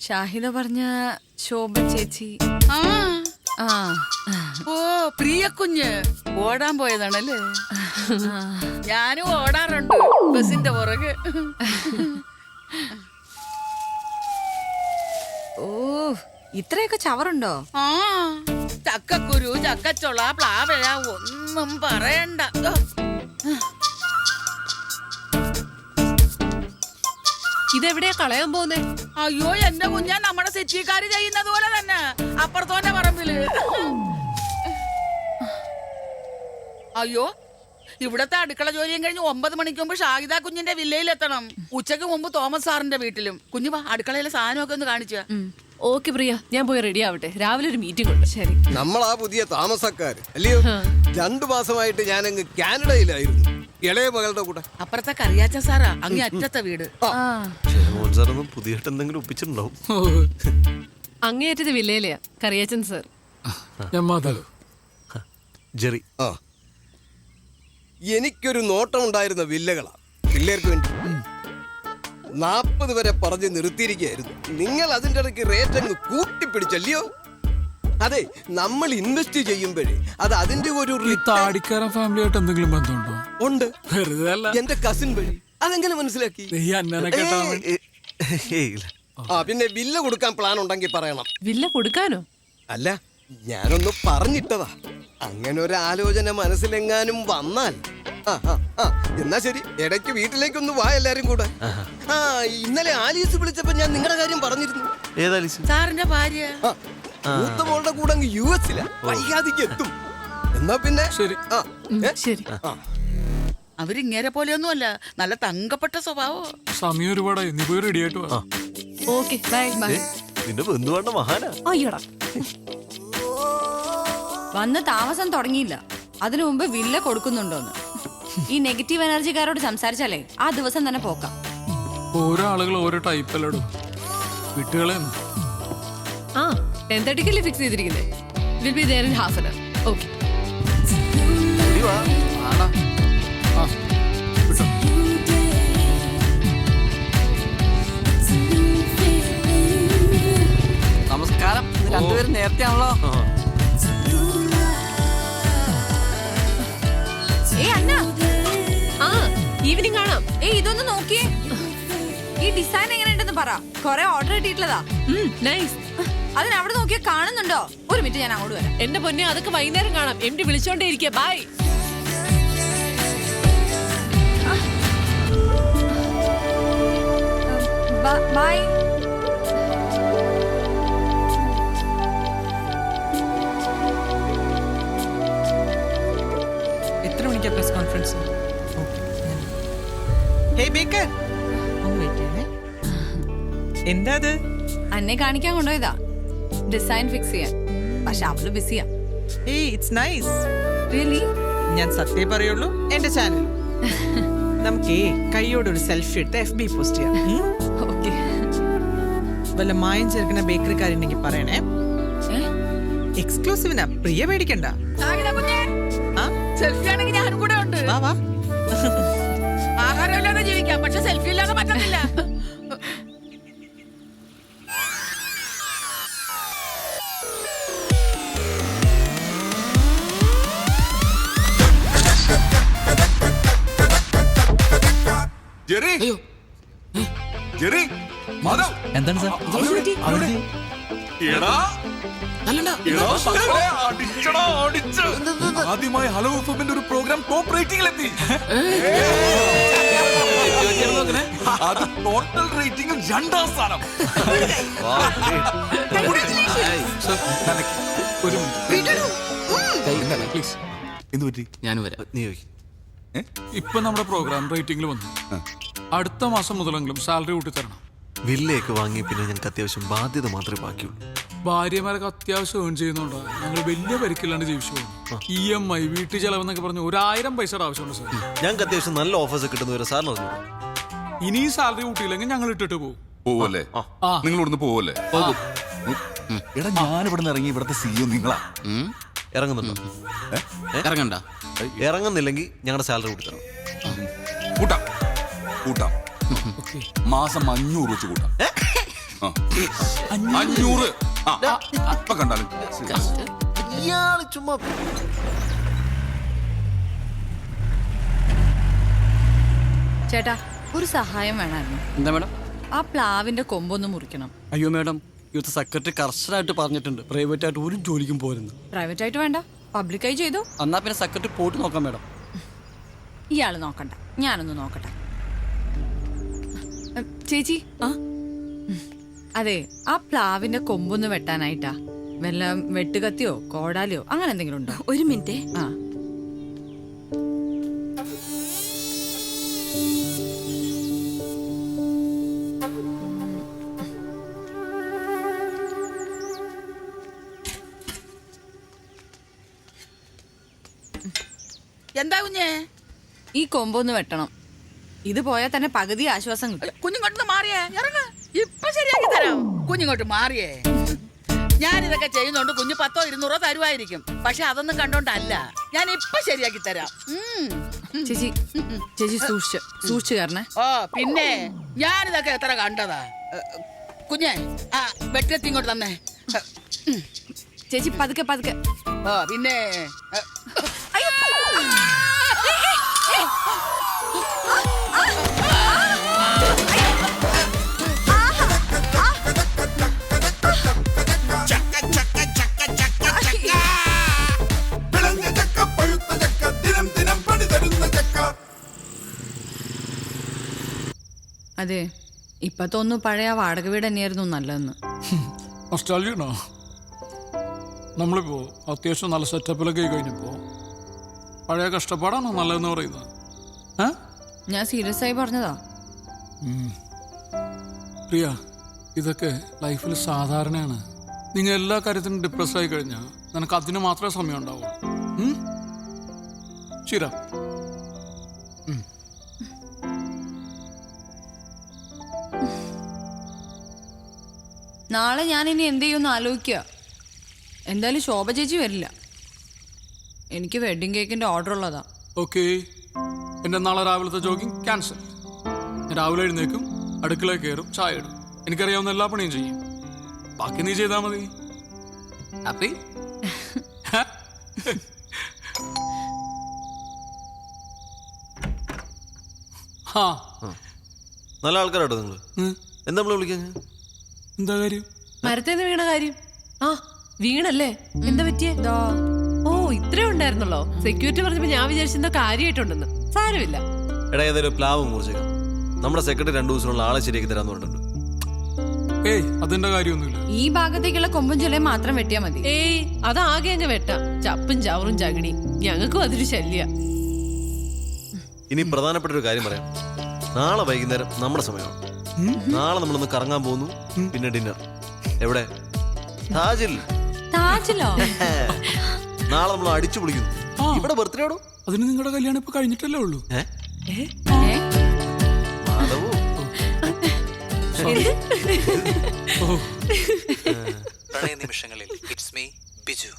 ഷാഹിദ പറഞ്ഞ ശോഭ ചേച്ചി. ആ ആ ഓ പ്രിയ കുഞ്ഞ് ഓടാൻ പോയതാണല്ലേ. ഞാനും ഓടാറുണ്ട് ബസിന്റെ പുറകെ. ഓ ഇത്രയൊക്കെ ചവറുണ്ടോ? ആ ചക്കക്കുരു ചക്കച്ചൊള പ്ലാവഴ ഒന്നും പറയണ്ട. ഇതെവിടെയാ കളയാൻ പോകുന്നേ? അയ്യോ എന്റെ കുഞ്ഞാ നമ്മുടെ സിറ്റിക്കാര് ചെയ്യുന്നത് പോലെ തന്നെ അപ്പുറത്തോന്റെ പറമ്പില്. അയ്യോ ഇവിടത്തെ അടുക്കള ജോലിയും കഴിഞ്ഞ് 9 മണിക്ക് മുമ്പ് ഷാഹിദ കുഞ്ഞിന്റെ വില്ലയിൽ എത്തണം. ഉച്ചക്ക് മുമ്പ് തോമസ് സാറിന്റെ വീട്ടിലും. കുഞ്ഞു വാ അടുക്കളയിലെ സാധനമൊക്കെ ഒന്ന് കാണിച്ചാ. ഓക്കെ പ്രിയ, ഞാൻ പോയി റെഡി ആവട്ടെ. രാവിലെ ഒരു മീറ്റിംഗ് ഉണ്ട്. ശരി. നമ്മളാ പുതിയ താമസക്കാര് അല്ലയോ? 2 മാസമായിട്ട് ഞാനങ്ങ് കാനഡയിലായിരുന്നു ഇളയ മകളുടെ കൂടെ. അപ്പുറത്തെ കറിയാച്ച സാറാ അങ്ങേ അറ്റത്തെ വീട്. പുതിയായിട്ട് എന്തെങ്കിലും ഒപ്പിച്ചിട്ടുണ്ടാവും. അങ്ങേയറ്റത് വില്ലയിലെയാ കറിയാച്ചൻ സർ. ജെറി. ആ എനിക്കൊരു നോട്ടം ഉണ്ടായിരുന്ന വില്ലകളാ പിള്ളേർക്ക് വേണ്ടി. 40 വരെ പറഞ്ഞ് നിർത്തിയിരിക്കുകയായിരുന്നു. നിങ്ങൾ അതിൻ്റെ ഇടയ്ക്ക് റേറ്റ് അങ്ങ് കൂട്ടിപ്പിടിച്ചല്ലയോ? അതെ, നമ്മൾ ഇൻവെസ്റ്റ് ചെയ്യുമ്പോഴേ അത് അതിന്റെ ഒരു താടിക്കാരൻ ഫാമിലിയായിട്ട് എന്തെങ്കിലും ബന്ധമുണ്ടോ? ഉണ്ട്. വെറുതെ അല്ല. എന്റെ കസിൻ വഴി. അതെങ്ങനെ മനസ്സിലാക്കി? ആ പിന്നെ വില്ല കൊടുക്കാൻ പ്ലാൻ ഉണ്ടെങ്കിൽ പറയണം. വില്ല കൊടുക്കാനോ? അല്ല, ഞാനൊന്ന് പറഞ്ഞിട്ടതാ. അങ്ങനെ ഒരു ആലോചന മനസ്സിലെങ്ങാനും വന്നാൽ. എന്നാ ശരി, ഇടയ്ക്ക് വീട്ടിലേക്കൊന്ന് വാ എല്ലാരും കൂടെ. ഇന്നലെ ആലീസ് വിളിച്ചപ്പോ ഞാൻ നിങ്ങളുടെ കാര്യം പറഞ്ഞിരുന്നു. സാറിന്റെ ഭാര്യ മൂത്ത മോളുടെ കൂടെ അങ്ങ് US വൈകാതിക്ക് എത്തും. എന്നാ പിന്നെ ശരി. ശരി. അവരിങ്ങേരെ പോലെയൊന്നും അല്ല, നല്ല തങ്കപ്പെട്ട സ്വഭാവോ. സമയം ഒരുപാടായി, നീ പോയി റെഡി ആയിട്ട് വാ. Okay bye. നിന്റെ ബന്ധുവാണ്ട മഹാനാ. അയ്യോടാ, വന്ന് താമസം തുടങ്ങിയില്ല, അതിനു മുമ്പ് വില്ല കൊടുക്കുന്നുണ്ടോന്ന്. ഈ നെഗറ്റീവ് എനർജിക്കാരോട് സംസാരിച്ചാലേ ആ ദിവസം തന്നെ പോക്കാം. ഓരോ ആളുകൾ ഓരോ ടൈപ്പല്ലോടും വിട്ടുകളെ. ആ 10:30 ഫിക്സ് ചെയ്തിരിക്കുന്നേ. Will be there in half an hour. Okay. നമസ്കാരം. രണ്ടുപേരും നേരത്തെ ആണല്ലോ. ഈവനിങ് കാണാം. ഇതൊന്ന് നോക്കിയേ, ഈ ഡിസൈൻ എങ്ങനെയുണ്ടെന്ന് പറ. കൊറേ ഓർഡർ കിട്ടിയിട്ടുള്ളതാ. നൈസ്. അതിനവിടെ നോക്കിയാ കാണുന്നുണ്ടോ? ഒരു മിനിറ്റ്, ഞാൻ അങ്ങോട്ട് വരാം. എന്റെ പൊന്നെ, അതൊക്കെ വൈകുന്നേരം കാണാം. MD വിളിച്ചോണ്ടേ ഇരിക്കുക. ബൈ. ബൈ. എത്ര മണിക്കാ പ്രസ് കോൺഫറൻസ്? ഹേയ് ബേക്കർ, എന്താ അത്? അന്നെ കാണിക്കാൻ കൊണ്ടുപോയതാ, ഡിസൈൻ ഫിക്സ് ചെയ്യാൻ. പക്ഷെ അവള് ബിസിയാ. Hey it's nice. റിയലി? ഞാൻ സത്യം പറയുള്ളൂ. എന്റെ ചാനൽ നമുക്കേ കൈയോടൊരു സെൽഫി എടുത്ത് FB പോസ്റ്റ് ചെയ്യാം. ഓക്കെ. വല്ല മായം ചേർക്കുന്ന ബേക്കറിക്കാരുണ്ടെങ്കിൽ പറയണേ. എക്സ്ക്ലൂസീവിനാ, പ്രിയ പേടിക്കണ്ട. സെൽഫി ആണെങ്കിൽ ഞാനും കൂടെ ഉണ്ട്. വാ വാ. ആഹാരമില്ലാതെ ജീവിക്കാം, പക്ഷെ സെൽഫി ഇല്ലാതെ പറ്റത്തില്ല. എന്താണ് സാർ? ആദ്യമായി ഹലോ എഫ്എമ്മിന്റെ ഒരു പ്രോഗ്രാം ടോപ്പ് റേറ്റിംഗിലെത്തി. അത് ടോട്ടൽ റേറ്റിംഗിൽ 2ാം സ്ഥാനം. ഒരു മിനിറ്റ് പ്ലീസ്. എന്ത് പറ്റി? ഞാനും വരാം. നീ ഇപ്പൊ നമ്മുടെ പ്രോഗ്രാം റേറ്റിംഗിൽ വന്നു. അടുത്ത മാസം മുതലെങ്കിലും സാലറി കൂട്ടി തരണം. വില്ലയൊക്കെ വാങ്ങി പിന്നെ ഞങ്ങൾക്ക് അത്യാവശ്യം ബാധ്യത മാത്രമേ ബാക്കിയുള്ളൂ. ഭാര്യമാരൊക്കെ അത്യാവശ്യം ഏൺ ചെയ്യുന്നുണ്ടോ? ഞങ്ങൾ വലിയ പരിക്കില്ലാണ്ട് ജീവിച്ചു പോകും. EMI, വീട്ടു ചെലവെന്നൊക്കെ പറഞ്ഞ് 1000 പൈസയുടെ ആവശ്യമുണ്ട് സാർ. ഞങ്ങൾക്ക് അത്യാവശ്യം നല്ല ഓഫേഴ്സ് കിട്ടുന്നവരെ സാറിന് അറിഞ്ഞു. ഇനിയും സാലറി കൂട്ടിയില്ലെങ്കിൽ ഞങ്ങൾ ഇട്ടിട്ട് പോകും. പോവല്ലേ? നിങ്ങൾ ഇവിടുന്ന് പോവല്ലേ? എടാ, ഞാൻ ഇവിടെ നിന്ന് ഇറങ്ങി ഇവിടുത്തെ CEO നിങ്ങളാ. ഇറങ്ങുന്നുണ്ടോ? ഇറങ്ങണ്ട. ഇറങ്ങുന്നില്ലെങ്കിൽ ഞങ്ങളുടെ സാലറി കൂട്ടി തരണം. കൂട്ടാം കൂട്ടാം. മാസം 500 വെച്ച് കൂട്ടാം. ആ. 500. ഇപ്പൊ കണ്ടാലും ഇയാള് ചുമ്മാ ചേട്ടാ ഒരു സഹായം വേണമായിരുന്നു. എന്താ മാഡം? ആ പ്ലാവിന്റെ കൊമ്പൊന്ന് മുറിക്കണം. അയ്യോ മാഡം, യൂത്ത് സെക്രട്ടറി കർശനമായിട്ട് പറഞ്ഞിട്ടുണ്ട് പ്രൈവറ്റ് ആയിട്ട് ഒരു ജോലിക്കും പോരുന്നു. പ്രൈവറ്റ് ആയിട്ട് വേണ്ട, പബ്ലിക്കായി ചെയ്തു. എന്നാ പിന്നെ സെക്രട്ടറി പോയിട്ട് നോക്കാം മാഡം. ഇയാള് നോക്കണ്ട, ഞാനൊന്ന് നോക്കട്ടെ. ചേച്ചി അതെ, ആ പ്ലാവിന്റെ കൊമ്പൊന്ന് വെട്ടാനായിട്ടാ. വല്ല വെട്ടുകത്തിയോ കോടാലിയോ അങ്ങനെ എന്തെങ്കിലും ഉണ്ടോ? ഒരു മിനിറ്റ്. ആ എന്താ കുഞ്ഞേ? ഈ കൊമ്പൊന്ന് വെട്ടണം. ഇത് പോയാൽ തന്നെ പകുതി ആശ്വാസം കിട്ടും. കുഞ്ഞിങ്ങോട്ട് മാറിയേ, ഇറങ്ങ. ഇപ്പൊ ശരിയാക്കി തരാം. കുഞ്ഞിങ്ങോട്ട് മാറിയേ. ഞാനിതൊക്കെ ചെയ്യുന്നോണ്ട് കുഞ്ഞ് 100 200 തരുമായിരിക്കും. പക്ഷെ അതൊന്നും കണ്ടോണ്ടല്ല, ഞാൻ ഇപ്പൊ ശരിയാക്കി തരാം. ചേച്ചി ചേച്ചി സൂക്ഷിച്ചു കയറണേ. ഓ പിന്നെ ഞാനിതൊക്കെ എത്ര കണ്ടതാ. കുഞ്ഞെ ആ വെട്ടത്തി ഇങ്ങോട്ട് തന്നെ. ചേച്ചി പതുക്കെ പതുക്കെ. ഓ പിന്നെ അതെ, ഇപ്പൊ തോന്നുന്നു പഴയ വാടക വീട് തന്നെയായിരുന്നു നല്ലതെന്ന്. നൊസ്റ്റാൾജിയാണോ? നമ്മളിപ്പോ അത്യാവശ്യം നല്ല സെറ്റപ്പിലൊക്കെ കഴിഞ്ഞപ്പോ പഴയ കഷ്ടപ്പാടാണോ നല്ലതെന്ന് പറയുന്നത്? ഞാൻ സീരിയസ് ആയി പറഞ്ഞതാ. പ്രിയ, ഇതൊക്കെ ലൈഫിൽ സാധാരണയാണ്. നിങ്ങൾ എല്ലാ കാര്യത്തിനും ഡിപ്രസ് ആയി കഴിഞ്ഞാൽ നിനക്ക് അതിന് മാത്രമേ സമയം ഉണ്ടാവുള്ളൂ. ശരി. നാളെ ഞാൻ ഇനി എന്ത് ചെയ്യുമെന്ന് ആലോചിക്കുക. എന്തായാലും ശോഭ ചേച്ചി വരില്ല. എനിക്ക് വെഡിങ് കേക്കിന്റെ ഓർഡർ ഉള്ളതാ. ഓക്കെ, എന്റെ നാളെ രാവിലത്തെ ജോഗിങ് ക്യാൻസൽ. ഞാൻ രാവിലെ എഴുന്നേക്കും, അടുക്കളയിൽ കയറും, ചായ ഇടും. എനിക്കറിയാവുന്ന എല്ലാ പണിയും ചെയ്യും. ബാക്കി നീ ചെയ്താൽ മതി. ഹാപ്പി? നല്ല ആൾക്കാരാട്ടോ നിങ്ങള്. എന്താ നമ്മളെ വിളിക്കാൻ? എന്താ കാര്യം? മരത്തേന്ന് വീണ കാര്യം. ആ വീണല്ലേ? എന്താ പറ്റിയേ? ഓ ഇത്രേ ഉണ്ടായിരുന്നല്ലോ. സെക്യൂരിറ്റി പറഞ്ഞപ്പോ ഞാൻ വിചാരിച്ചെന്തോ കാര്യമായിട്ടുണ്ടെന്ന്. സാരമില്ല. എടാ, ഏതൊരു പ്ലാവ് മുറിച്ചേക്കാം. നമ്മുടെ സെക്രട്ടറി 2 ദിവസമുള്ള ആളെ ശരിയാക്കി തരാന്ന് പറഞ്ഞിട്ടുണ്ട്. ഏയ് അതിന്റെ കാര്യമൊന്നുമില്ല. ഈ ഭാഗത്തേക്കുള്ള കൊമ്പും ചൊലയും മാത്രം വെട്ടിയാ മതി. ഏയ് അതാകെ അങ്ങ് വെട്ടാം. ചപ്പും ചവറും ചകിടി ഞങ്ങൾക്കും അതൊരു ശല്യ. ഇനി പ്രധാനപ്പെട്ട ഒരു കാര്യം പറയാം. നാളെ വൈകുന്നേരം നമ്മുടെ സമയമാണ്. നാളെ നമ്മളൊന്ന് കറങ്ങാൻ പോകുന്നു, പിന്നെ ഡിന്നർ. എവിടെ? താജിൽ. താജിലോ? നാളെ നമ്മൾ അടിച്ചു പൊളിക്കുന്നു. ഇവിടെ ബർത്ത്ഡേ ആണോ? അതിന് നിങ്ങളുടെ കല്യാണം ഇപ്പൊ കഴിഞ്ഞിട്ടല്ലേ ഉള്ളൂ. പ്രണയ നിമിഷങ്ങളിൽ ഇറ്റ്സ് മീ ബിജു.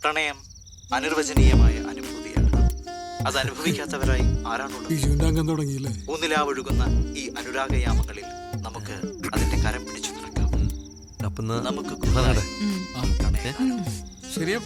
പ്രണയം അനിർവചനീയമായ അനുഭൂതിയാണ്. അത് അനുഭവിക്കാത്തവരായി ആരാണുള്ളത്? ബിജുവിന്റെ അംഗം തുടങ്ങിയില്ലേ? ഊന്നിലാവൊഴുകുന്ന ഈ അനുരാഗയാമങ്ങളിൽ നമുക്ക് അതിന്റെ കരം പിടിച്ചു നടക്കാം. നമുക്ക് ശരിയാ.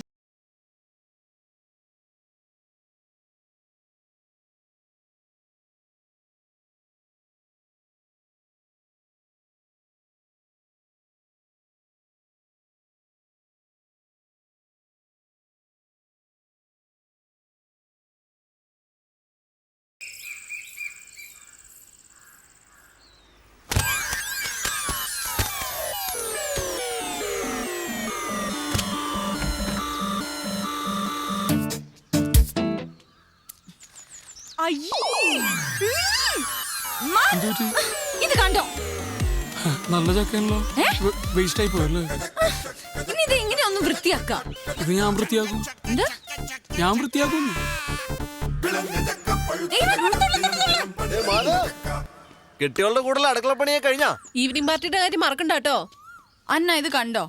ഇത് കണ്ടോ? നല്ല ചക്കയാണല്ലോ. വേസ്റ്റ് ആയി പോയല്ലേ? ഇനി ഇത് എങ്ങനെ ഒന്ന് വൃത്തിയാക്കാം? ഇത് ഞാൻ വൃത്തിയാക്കും. ഞാൻ വൃത്തിയാക്കും. കെട്ടികളുടെ കൂടുതൽ അടുക്കളപ്പണിയെ കഴിഞ്ഞാ? ഈവനിങ് പാർട്ടിയുടെ കാര്യം മറക്കണ്ട കേട്ടോ. അന്ന ഇത് കണ്ടോ?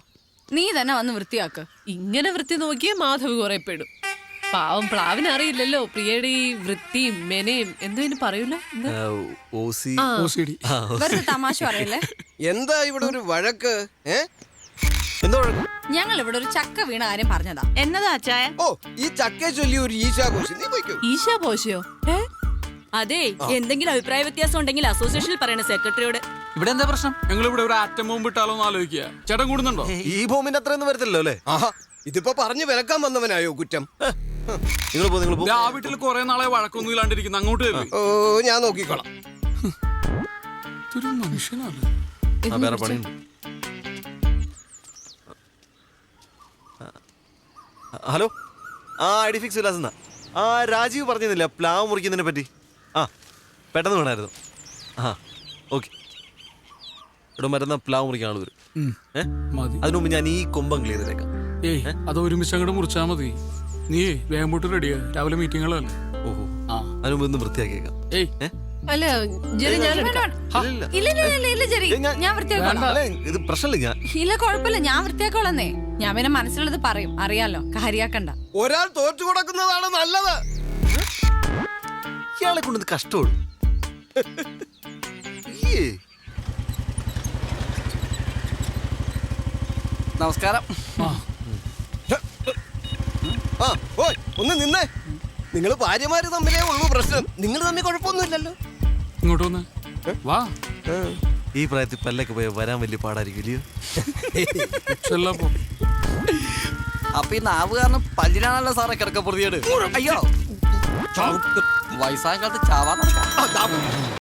നീ തന്നെ വന്ന് വൃത്തിയാക്ക്. ഇങ്ങനെ വൃത്തി നോക്കിയേ മാധവ് കുറെ പെടും. പാവം പ്ലാവിന് അറിയില്ലല്ലോ പ്രിയയുടെ ഈ വൃത്തിയും മെനയും എന്തോ ഇനി പറയൂല എന്താ? Aussie OCD. വെറുതെ തമാശ പറയല്ലേ. എന്താ ഇവിടെ ഒരു വഴക്ക്? എന്തോ വഴക്ക്? ഞങ്ങൾ ഇവിടെ ഒരു ചക്ക വീണ കാര്യം പറഞ്ഞതാ. എന്നതാ അച്ചായ? ഓ, ഈ ചക്കയെ ചൊല്ലി ഒരു ഈശാഘോഷം. നീ പോയിക്കോ. ഈശാ പോശയോ? അതെ, എന്തെങ്കിലും അഭിപ്രായ വ്യത്യാസം ഉണ്ടെങ്കിൽ അസോസിയേഷനിൽ പറയണ സെക്രട്ടറിയോട്. ഇവിടെ എന്താ പ്രശ്നം? ഞങ്ങൾ ഇവിടെ ഒരു ആറ്റം ബോംബ് ഇട്ടാലോ എന്ന് ആലോചിക്കുക. ചേട്ടൻ കൂടുന്നുണ്ടോ? ഈ ബോംബിന്റെ അത്രയൊന്നും വരത്തില്ലല്ലോ അല്ലേ? ആഹാ, ഇതിപ്പോ പറഞ്ഞു വിലക്കാൻ വന്നവനായോ കുറ്റം? നിങ്ങൾ പോ. ആ വീട്ടിൽ കുറെ നാളെ വഴക്കൊന്നും ഇല്ലാണ്ടിരിക്കുന്നു. അങ്ങോട്ട് ചെല്ല്. ഓ, ഞാൻ നോക്കിക്കോളാം. ഇതൊരു മനുഷ്യനാണ്. വേറെ പണിയുണ്ട്. ഹലോ, ഐഡിഫിക്സ് വിലാസെന്നാ. രാജീവ് പറഞ്ഞിരുന്നില്ല പ്ലാവ് മുറിക്കുന്നതിനെ പറ്റി. പെട്ടെന്ന് വേണമായിരുന്നു. ഓക്കെ. ഇവിടെ മരുന്ന പ്ലാവ് മുറിക്കാൻ ആൾ വരും. മതി. അതിനു മുമ്പ് ഞാൻ ഈ കൊമ്പം ക്ലിയർ ചെയ്തേക്കാം. ഏയ്, അത് ഒരുമിച്ച് അങ്ങോട്ട് മുറിച്ചാ മതി. നീ വേഗം പോട്ട് റെഡിയാ, രാവിലെ മീറ്റിങ്ങുകളല്ലേ. ഓഹോ, അതിനു മുമ്പ് ഒന്ന് വൃത്തിയാക്കിയേക്കാം. ഏയ്, അല്ല ജെറി ഞാൻ എടുക്കാം. ഇല്ല ജെറി, ഞാൻ വൃത്തിയാക്കോളാം. ഇത് പ്രശ്നമില്ല. ഞാൻ ഇല്ല, കുഴപ്പമില്ല, ഞാൻ വൃത്തിയാക്കോളന്നേ. ഞാൻ പിന്നെ മനസ്സിലുള്ളത് പറയും, അറിയാലോ, കാര്യാക്കണ്ട. ഒരാൾ തോറ്റു കൊടുക്കുന്നതാണ് നല്ലത്. ഇയാളെ കൊണ്ടത് കഷ്ടമാണ്. നമസ്കാരം. ഓയ്, ഒന്ന് നിന്നേ. നിങ്ങൾ ഭാര്യമാര് തമ്മിലേ ഉള്ളൂ പ്രശ്നം. നിങ്ങൾ തമ്മിൽ കുഴപ്പമൊന്നുമില്ലല്ലോ. ഇങ്ങോട്ട് വന്ന് വാ. ഈ പ്രായത്തിൽ പല്ലൊക്കെ പോയി വരാൻ വലിയ പാടായിരിക്കും. ചെല്ലപ്പോ അപ്പൊ ഈ നാവ് കാരണം പല്ലിനാണല്ലോ സാറേ കിടക്ക പ്രതിയോട്. അയ്യോ, വയസ്സായ കാലത്ത് ചാവാ നടക്കാം.